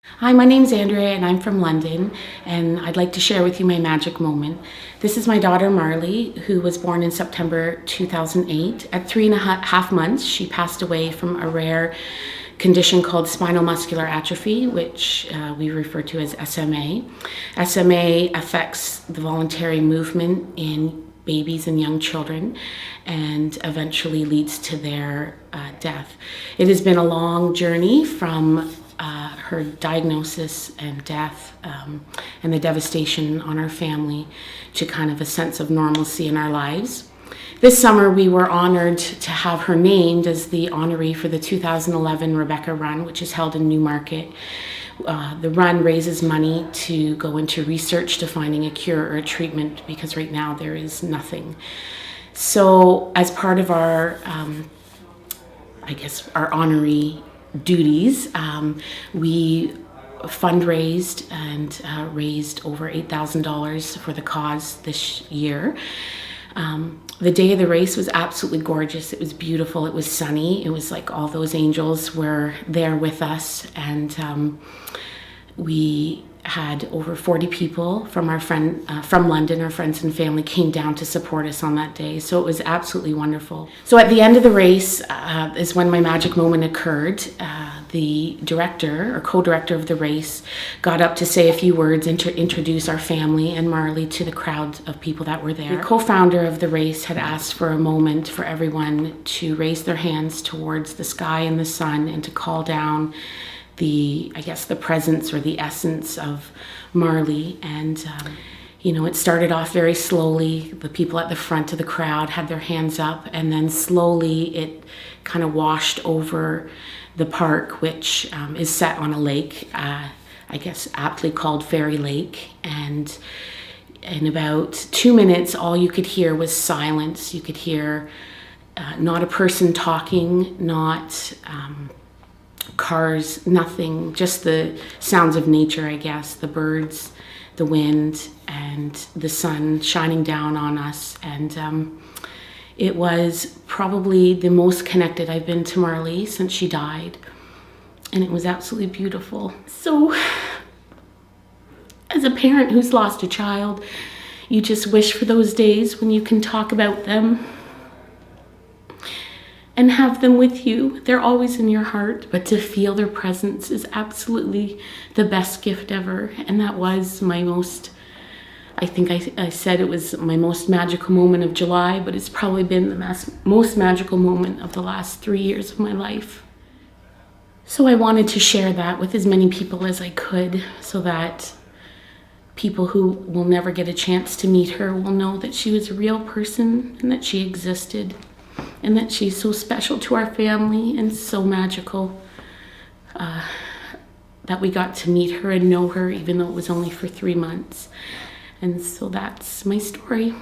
Hi, my name's Andrea and I'm from London, and I'd like to share with you my magic moment. This is my daughter Marley, who was born in September 2008. At 3.5 months, she passed away from a rare condition called spinal muscular atrophy, which we refer to as SMA. SMA affects the voluntary movement in babies and young children and eventually leads to their death. It has been a long journey from her diagnosis and death and the devastation on our family to kind of a sense of normalcy in our lives. This summer we were honored to have her named as the honoree for the 2011 Rebecca Run, which is held in Newmarket. The run raises money to go into research to finding a cure or a treatment, because right now there is nothing. So as part of our, our honoree duties, we fundraised and raised over $8,000 for the cause this year. The day of the race was absolutely gorgeous. It was beautiful. It was sunny. It was like all those angels were there with us, and we had over 40 people from from London. Our friends and family came down to support us on that day, so it was absolutely wonderful. So at the end of the race is when my magic moment occurred. The director or co-director of the race got up to say a few words and to introduce our family and Marley to the crowd of people that were there. The co-founder of the race had asked for a moment for everyone to raise their hands towards the sky and the sun and to call down the presence or the essence of Marley. And it started off very slowly. The people at the front of the crowd had their hands up, and then slowly it kind of washed over the park, which is set on a lake, aptly called Fairy Lake. And in about 2 minutes, all you could hear was silence. You could hear not a person talking, not cars, nothing, just the sounds of nature, the birds, the wind, and the sun shining down on us. And it was probably the most connected I've been to Marley since she died, and it was absolutely beautiful. So as a parent who's lost a child, you just wish for those days when you can talk about them and have them with you. They're always in your heart, but to feel their presence is absolutely the best gift ever. And that was my most, I said it was my most magical moment of July, but it's probably been the most magical moment of the last 3 years of my life. So I wanted to share that with as many people as I could, so that people who will never get a chance to meet her will know that she was a real person and that she existed, and that she's so special to our family and so magical that we got to meet her and know her, even though it was only for 3 months. And so that's my story.